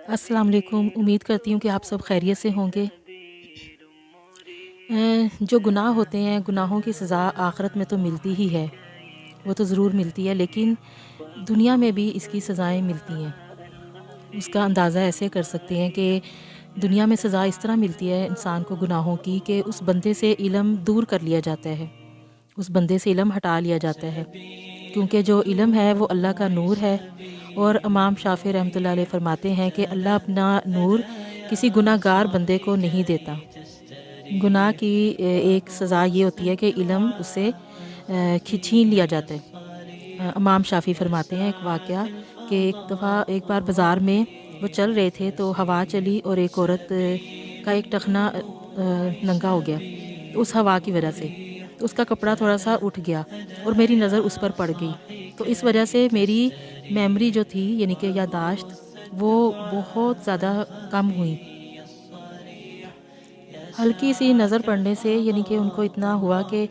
अस्सलाम वालेकुम। उम्मीद करती हूँ कि आप सब खैरियत से होंगे। जो गुनाह होते हैं, गुनाहों की सज़ा आखिरत में तो मिलती ही है, वो तो ज़रूर मिलती है, लेकिन दुनिया में भी इसकी सज़ाएँ मिलती हैं। उसका अंदाज़ा ऐसे कर सकते हैं कि दुनिया में सज़ा इस तरह मिलती है इंसान को गुनाहों की कि उस बंदे से इल्म दूर कर लिया जाता है, उस बंदे से इल्म हटा लिया जाता है। क्योंकि जो इल्म है वो अल्लाह का नूर है, और इमाम शाफ़ी रहमतुल्लाह अलैह फ़रमाते हैं कि अल्लाह अपना नूर किसी गुनाहगार बंदे को नहीं देता। गुनाह की एक सज़ा ये होती है कि इल्म उससे छीन लिया जाता है। इमाम शाफ़ी फ़रमाते हैं एक वाक़या कि एक दफ़ा एक बार बाज़ार में वो चल रहे थे, तो हवा चली और एक औरत का एक टखना नंगा हो गया। तो उस हवा की वजह से तो उसका कपड़ा थोड़ा-सा उठ गया और मेरी नज़र उस पर पड़ गई। तो इस वजह से मेरी मेमोरी जो थी, यानी कि याददाश्त, वो बहुत ज़्यादा कम हुई। हल्की सी नज़र पड़ने से यानी कि उनको इतना हुआ कि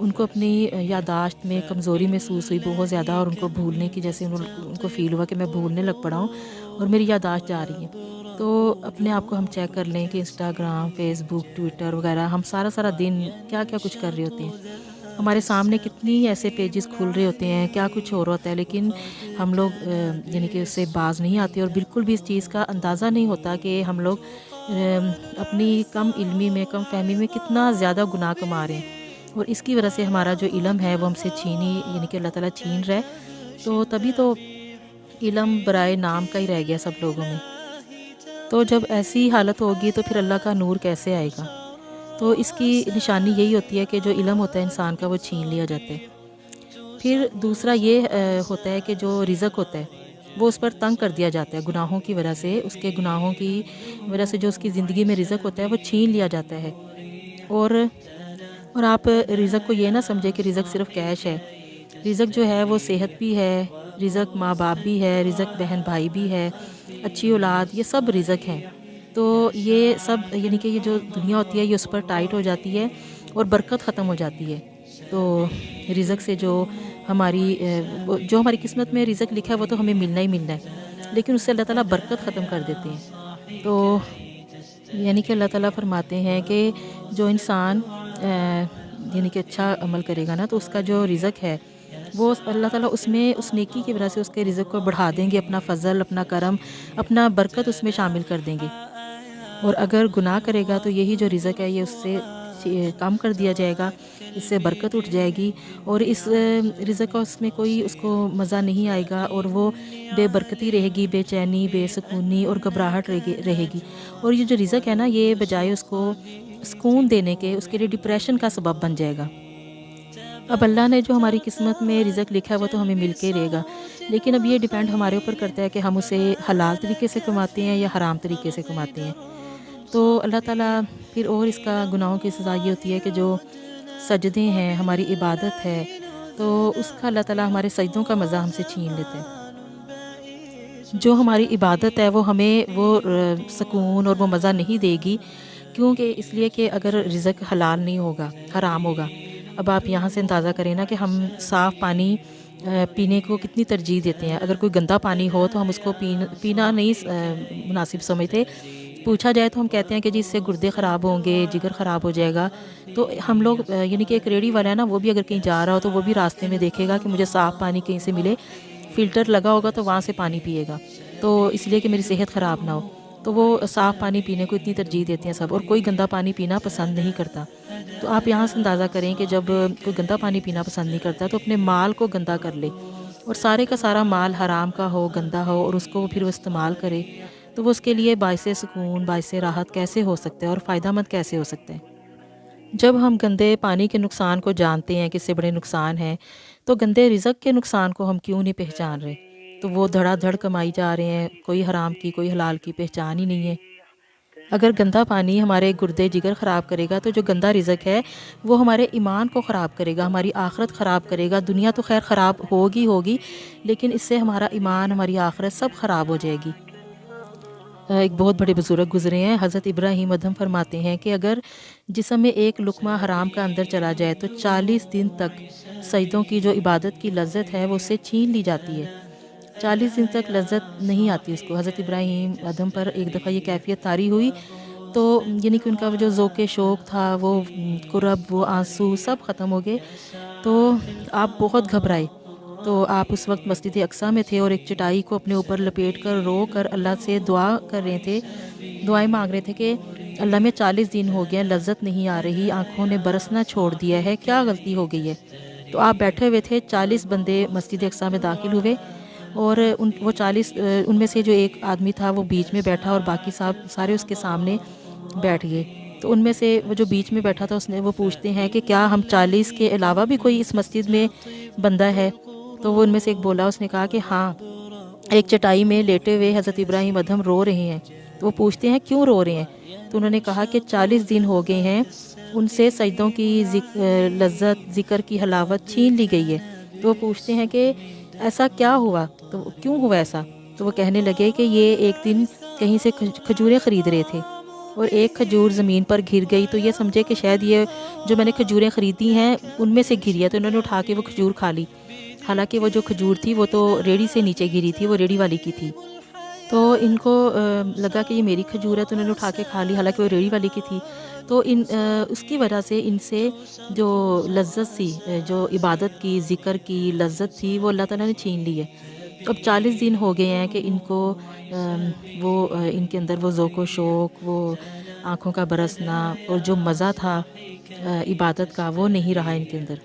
उनको अपनी याददाश्त में कमज़ोरी महसूस हुई बहुत ज़्यादा, और उनको भूलने की जैसे उनको फ़ील हुआ कि मैं भूलने लग पड़ा हूँ और मेरी याददाश्त जा रही है। तो अपने आप को हम चेक कर लें कि इंस्टाग्राम, फ़ेसबुक, ट्विटर वग़ैरह हम सारा-सारा दिन क्या-क्या कुछ कर रहे होते हैं। हमारे सामने कितनी ऐसे पेजेस खुल रहे होते हैं, क्या कुछ और होता है, लेकिन हम लोग यानी कि उससे बाज़ नहीं आते, और बिल्कुल भी इस चीज़ का अंदाज़ा नहीं होता कि हम लोग अपनी कम इल्मी में, कम फ़हमी में कितना ज़्यादा गुनाह कमा रहे हैं। और इसकी वजह से हमारा जो इल्म है वो हमसे यानी कि अल्लाह ताला छीन रहा है। तो तभी तो इल्म बराए नाम का ही रह गया सब लोगों में। तो जब ऐसी हालत होगी तो फिर अल्लाह का नूर कैसे आएगा? तो इसकी निशानी यही होती है कि जो इल्म होता है इंसान का वो छीन लिया जाता है। फिर दूसरा ये होता है कि जो रिज़्क होता है वो उस पर तंग कर दिया जाता है गुनाहों की वजह से। उसके गुनाहों की वजह से जो उसकी ज़िंदगी में रिज़्क होता है वो छीन लिया जाता है। और आप रिज़्क को ये ना समझें कि रिज़्क सिर्फ़ कैश है। रिज़्क जो है वो सेहत भी है, रिज़्क माँ-बाप भी है, रिज़्क बहन-भाई भी है, अच्छी औलाद, ये सब रिज़्क हैं। तो ये सब यानी कि ये जो दुनिया होती है ये उस पर टाइट हो जाती है और बरकत ख़त्म हो जाती है। तो रिज़्क से जो जो हमारी किस्मत में रिज़्क लिखा है वो तो हमें मिलना ही मिलना है। लेकिन उससे अल्लाह ताला बरकत ख़त्म कर देते हैं। तो यानी कि अल्लाह ताला फ़रमाते हैं कि जो इंसान यानी कि अच्छा अमल करेगा ना, तो उसका जो रिज़्क है वो अल्लाह ताला उसमें उस नेकी की वजह से उसके रिज़्क को बढ़ा देंगे, अपना फ़ज़ल, अपना करम, अपना बरकत उसमें शामिल कर देंगे। और अगर गुनाह करेगा तो यही जो रिज़्क है ये उससे कम कर दिया जाएगा, इससे बरकत उठ जाएगी, और इस रिज़्क का उसमें कोई उसको मज़ा नहीं आएगा, और वो बेबरकती रहेगी, बेचैनी, बेसुकूनी और घबराहट रहेगी। और ये जो रिज़्क है ना, ये बजाय उसको सुकून देने के उसके लिए डिप्रेशन का सबब बन जाएगा। अब अल्लाह ने जो हमारी किस्मत में रिज़्क लिखा है वो तो हमें मिल के ही रहेगा। लेकिन अब ये डिपेंड हमारे ऊपर करता है कि हम उसे हलाल तरीके से कमाते हैं या हराम तरीके से कमाते हैं। तो अल्लाह ताला फिर और इसका गुनाहों की सज़ा ये होती है कि जो सजदे हैं, हमारी इबादत है, तो उसका अल्लाह ताला हमारे सजदों का मज़ा हमसे छीन लेता है। जो हमारी इबादत है वो हमें वो सुकून और वो मज़ा नहीं देगी, क्योंकि इसलिए कि अगर रिज़्क हलाल नहीं होगा, हराम होगा। अब आप यहाँ से अंदाज़ा करें ना कि हम साफ़ पानी पीने को कितनी तरजीह देते हैं। अगर कोई गंदा पानी हो तो हम उसको पीना नहीं मुनासिब समझते। पूछा जाए तो हम कहते हैं कि जी इससे गुर्दे ख़राब होंगे, जिगर ख़राब हो जाएगा। तो हम लोग यानी कि एक रेहड़ी वाला है ना, वो भी अगर कहीं जा रहा हो तो वो भी रास्ते में देखेगा कि मुझे साफ़ पानी कहीं से मिले, फ़िल्टर लगा होगा तो वहाँ से पानी पिएगा। तो इसलिए कि मेरी सेहत ख़राब ना हो। तो वो साफ़ पानी पीने को इतनी तरजीह देते हैं सब, और कोई गंदा पानी पीना पसंद नहीं करता। तो आप यहाँ से अंदाज़ा करें कि जब कोई गंदा पानी पीना पसंद नहीं करता तो अपने माल को गंदा कर ले, और सारे का सारा माल हराम का हो, गंदा हो, और उसको फिर वो इस्तेमाल करे, तो वो उसके लिए बाइसे सुकून, बाइसे राहत कैसे हो सकता है और फ़ायदेमंद कैसे हो सकता है। जब हम गंदे पानी के नुकसान को जानते हैं कि इससे बड़े नुकसान हैं, तो गंदे रिज़्क के नुकसान को हम क्यों नहीं पहचान रहे? तो वो धड़ाधड़ कमाई जा रहे हैं, कोई हराम की, कोई हलाल की पहचान ही नहीं है। अगर गंदा पानी हमारे गुर्दे जिगर ख़राब करेगा, तो जो गंदा रिज़्क है वो हमारे ईमान को ख़राब करेगा, हमारी आखिरत ख़राब करेगा। दुनिया तो ख़ैर ख़राब होगी होगी, लेकिन इससे हमारा ईमान, हमारी आखिरत सब ख़राब हो जाएगी। एक बहुत बड़े बुज़ुर्ग गुज़रे हैं, हज़रत इब्राहीम अदहम फरमाते हैं कि अगर जिस्म में एक लुक़मा हराम का अंदर चला जाए तो 40 दिन तक सजदों की जो इबादत की लज़्ज़त है वो उससे छीन ली जाती है। 40 दिन तक लज़्ज़त नहीं आती उसको। हज़रत इब्राहीम अदम पर एक दफ़ा ये कैफ़ियत तारी हुई, तो यानी कि उनका वो जो ज़ौक़ शौक़ था, वो कुरब, वो आंसू सब ख़त्म हो गए। तो आप बहुत घबराए। तो आप उस वक़्त मस्जिद अक़सा में थे और एक चटाई को अपने ऊपर लपेट कर रो कर अल्लाह से दुआ कर रहे थे, दुआएँ माँग रहे थे कि अल्लाह मैं 40 दिन हो गए, लज़्ज़त नहीं आ रही, आँखों ने बरसना छोड़ दिया है, क्या गलती हो गई है? तो आप बैठे हुए थे, 40 बंदे मस्जिद अक़सा में दाखिल हुए और वो 40 उनमें से जो एक आदमी था वो बीच में बैठा और बाकी सारे उसके सामने बैठ गए। तो उनमें से वो जो बीच में बैठा था वो पूछते हैं कि क्या हम 40 के अलावा भी कोई इस मस्जिद में बंदा है? तो वो उनमें से एक बोला, उसने कहा कि हाँ, एक चटाई में लेटे हुए हज़रत इब्राहीम अदहम रो रहे हैं। तो वो पूछते हैं क्यों रो रहे हैं? तो उन्होंने कहा कि 40 दिन हो गए हैं, उनसे सजदों की लज़्ज़त, ज़िक्र की हलावत छीन ली गई है। तो वो पूछते हैं कि ऐसा क्या हुआ? तो क्यों हुआ ऐसा? तो वो कहने लगे कि ये एक दिन कहीं से खजूरें ख़रीद रहे थे और एक खजूर ज़मीन पर गिर गई, तो ये समझे कि शायद ये जो मैंने खजूरें ख़रीदी हैं उनमें से गिरी है, तो इन्होंने उठा के वो खजूर खा ली। हालाँकि वो जो खजूर थी वो तो रेड़ी से नीचे गिरी थी, वो रेड़ी वाली की थी। तो इनको लगा कि ये मेरी खजूर है, तो उन्होंने उठा के खा ली, हालाँकि वो रेड़ी वाली की थी। तो उसकी वजह से इनसे जो लज़्ज़त थी, जो इबादत की, ज़िक्र की लज़्ज़त थी, वो अल्लाह ताला ने छीन ली है। अब 40 दिन हो गए हैं कि इनको इनके अंदर वो ज़ौक़ शौक़, वो आँखों का बरसना और जो मज़ा था इबादत का, वो नहीं रहा इनके अंदर।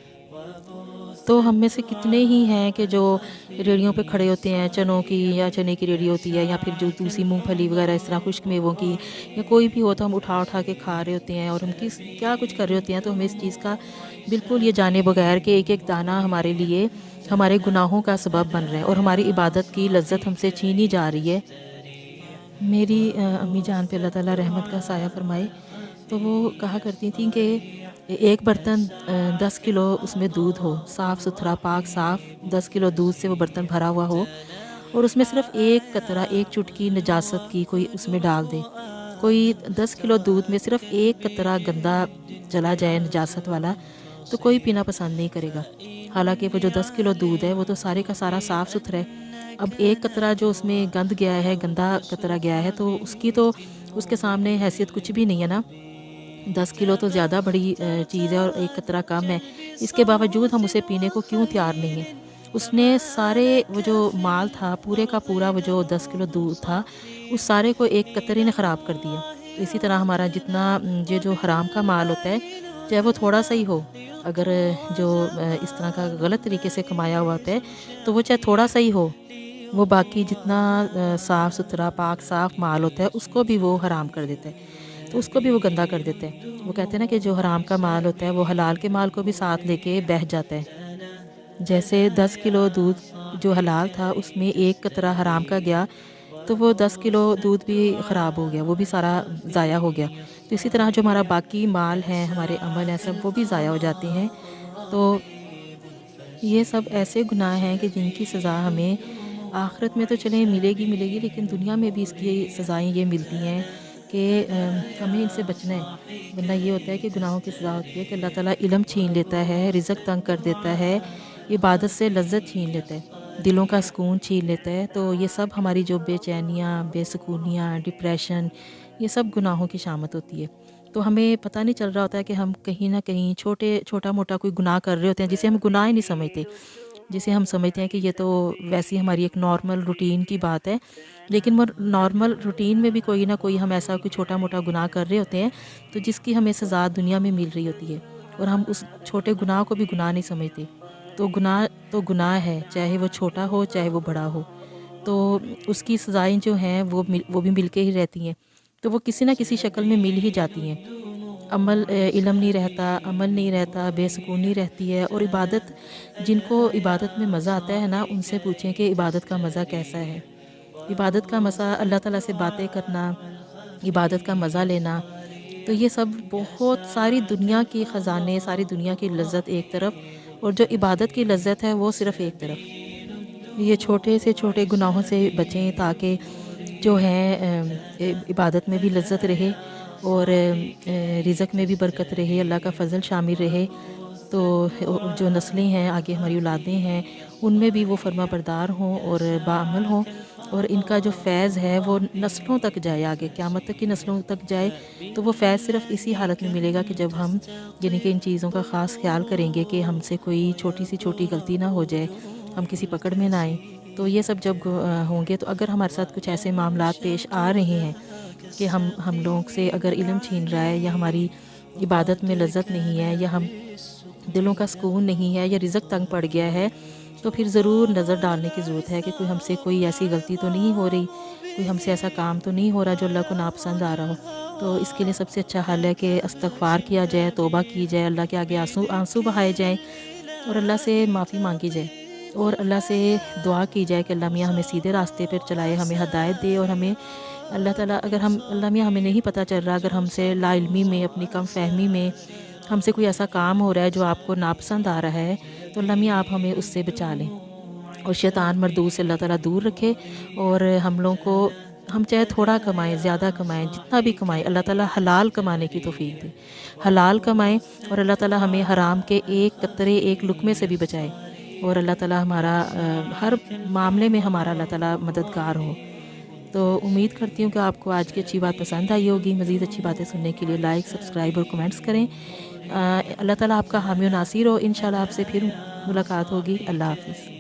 तो हम में से कितने ही हैं कि जो रेहड़ियों पे खड़े होते हैं, चनों की या चने की रेहड़ी होती है, या फिर जो दूसरी मूँगफली वगैरह इस तरह खुश्क मेवों की, या कोई भी हो तो हम उठा के खा रहे होते हैं और हम क्या कुछ कर रहे होते हैं। तो हमें इस चीज़ का बिल्कुल ये जाने बगैर कि एक-एक दाना हमारे लिए हमारे गुनाहों का सबब बन रहा है और हमारी इबादत की लज़्ज़त हमसे छीनी जा रही है। मेरी अम्मी जान पे अल्लाह ताला रहमत का साया फ़रमाए, तो वो कहा करती थीं कि एक बर्तन 10 किलो उसमें दूध हो, साफ़-सुथरा, पाक-साफ़ 10 किलो दूध से वो बर्तन भरा हुआ हो और उसमें सिर्फ़ एक कतरा, एक चुटकी नजासत की कोई उसमें डाल दे। कोई 10 किलो दूध में सिर्फ़ एक कतरा गंदा चला जाए नजासत वाला, तो कोई पीना पसंद नहीं करेगा। हालाँकि वो जो 10 किलो दूध है वो तो सारे का सारा साफ़-सुथरा है। अब एक कतरा जो उसमें गंद गया है, गंदा कतरा गया है, तो उसके सामने हैसियत कुछ भी नहीं है ना। 10 किलो तो ज़्यादा बड़ी चीज़ है और एक कतरा कम है। इसके बावजूद हम उसे पीने को क्यों तैयार नहीं हैं? उसने सारे वो जो माल था, पूरे का पूरा वो जो 10 किलो दूध था, उस सारे को एक कतरे ने ख़राब कर दिया। तो इसी तरह हमारा जितना ये जो हराम का माल होता है, चाहे वो थोड़ा-सा ही हो, अगर जो इस तरह का गलत तरीके से कमाया हुआ होता है, तो वो चाहे थोड़ा-सा ही हो, वो बाकी जितना साफ़-सुथरा, पाक-साफ़ माल होता है, उसको भी वो हराम कर देता है। तो उसको भी वो गंदा कर देते हैं। वो कहते हैं ना कि जो हराम का माल होता है वो हलाल के माल को भी साथ लेके बह जाता है। जैसे 10 किलो दूध जो हलाल था उसमें एक कतरा हराम का गया, तो वो 10 किलो दूध भी ख़राब हो गया, वो भी सारा ज़ाया हो गया। तो इसी तरह जो हमारा बाकी माल है, हमारे अमल हैं, सब वो भी ज़ाया हो जाते हैं। तो ये सब ऐसे गुनाह हैं कि जिनकी सज़ा हमें आखिरत में तो चलें मिलेगी, लेकिन दुनिया में भी इसकी सज़ाएँ ये मिलती हैं कि हमें इनसे बचना है। वरना ये होता है कि गुनाहों की सज़ा होती है कि अल्लाह ताला इल्म छीन लेता है, रिज़्क़ तंग कर देता है, इबादत से लज़्ज़त छीन लेता है, दिलों का सुकून छीन लेता है। तो ये सब हमारी जो बेचैनियाँ, बेसुकूनियाँ, डिप्रेशन, ये सब गुनाहों की शामत होती है। तो हमें पता नहीं चल रहा होता है कि हम कहीं न कहीं छोटा-मोटा कोई गुनाह कर रहे होते हैं, जिसे हम गुनाह ही नहीं समझते। जिसे हम समझते हैं कि ये तो वैसे ही हमारी एक नॉर्मल रूटीन की बात है। लेकिन वो नॉर्मल रूटीन में भी कोई ना कोई हम ऐसा कोई छोटा-मोटा गुनाह कर रहे होते हैं, तो जिसकी हमें सज़ा दुनिया में मिल रही होती है और हम उस छोटे गुनाह को भी गुनाह नहीं समझते। तो गुनाह है, चाहे वो छोटा हो, चाहे वो बड़ा हो। तो उसकी सज़ाएँ जो हैं वो भी मिल के ही रहती हैं। तो वो किसी न किसी शक्ल में मिल ही जाती हैं। इल्म नहीं रहता, अमल नहीं रहता, बेसुकूनी रहती है और जिनको इबादत में मज़ा आता है ना, उनसे पूछें कि इबादत का मज़ा कैसा है? इबादत का मज़ा अल्लाह ताला से बातें करना, इबादत का मज़ा लेना, तो ये सब बहुत सारी दुनिया के ख़ज़ाने, सारी दुनिया की लज़्ज़त एक तरफ और जो इबादत की लज़्ज़त है वो सिर्फ़ एक तरफ। ये छोटे से छोटे गुनाहों से बचें ताकि जो है इबादत में भी लज़्ज़त रहे और रिज़्क़ में भी बरकत रहे, अल्लाह का फ़ज़ल शामिल रहे। तो जो नस्लें हैं, आगे हमारी औलादें हैं, ان میں بھی وہ فرما بردار ہوں اور باعمل ہوں، اور ان کا جو فیض ہے وہ نسلوں تک جائے، آگے قیامت تک کی نسلوں تک جائے۔ تو وہ فیض صرف اسی حالت میں ملے گا کہ جب ہم یعنی کہ ان چیزوں کا خاص خیال کریں گے کہ ہم سے کوئی چھوٹی سی چھوٹی غلطی نہ ہو جائے، ہم کسی پکڑ میں نہ آئیں۔ تو یہ سب جب ہوں گے، تو اگر ہمارے ساتھ کچھ ایسے معاملات پیش آ رہے ہیں کہ ہم لوگوں سے اگر علم چھین رہا ہے، یا ہماری عبادت میں لذت نہیں ہے، یا ہم دلوں کا سکون نہیں ہے، یا رزق تنگ پڑ گیا ہے، تو پھر ضرور نظر ڈالنے کی ضرورت ہے کہ کوئی ہم سے کوئی ایسی غلطی تو نہیں ہو رہی، کوئی ہم سے ایسا کام تو نہیں ہو رہا جو اللہ کو ناپسند آ رہا ہو۔ تو اس کے لیے سب سے اچھا حل ہے کہ استغفار کیا جائے، توبہ کی جائے، اللہ کے آگے آنسو بہائے جائیں، اور اللہ سے معافی مانگی جائے، اور اللہ سے دعا کی جائے کہ اللہ میاں ہمیں سیدھے راستے پر چلائے، ہمیں ہدایت دے، اور ہمیں اللہ تعالیٰ اگر اللہ میاں ہمیں نہیں پتہ چل رہا، اگر ہم سے لا علمی میں، اپنی کم فہمی میں ہم سے کوئی ایسا کام ہو رہا ہے جو آپ کو ناپسند آ رہا ہے، تو اللہ میاں آپ ہمیں اس سے بچا لیں، اور شیطان مردود سے اللہ تعالیٰ دور رکھے، اور ہم لوگوں کو ہم چاہے تھوڑا کمائیں، زیادہ کمائیں، جتنا بھی کمائیں، اللہ تعالیٰ حلال کمانے کی توفیق دے، حلال کمائیں، اور اللہ تعالیٰ ہمیں حرام کے ایک قطرے، ایک لقمے سے بھی بچائے، اور اللہ تعالیٰ ہمارا ہر معاملے میں ہمارا اللہ تعالیٰ مددگار ہو۔ تو امید کرتی ہوں کہ آپ کو آج کی اچھی بات پسند آئی ہوگی۔ مزید اچھی باتیں سننے کے لیے لائک، سبسکرائب اور کمنٹس کریں۔ اللہ تعالیٰ آپ کا حامی و ناصر ہو۔ انشاءاللہ آپ سے پھر ملاقات ہوگی۔ اللہ حافظ۔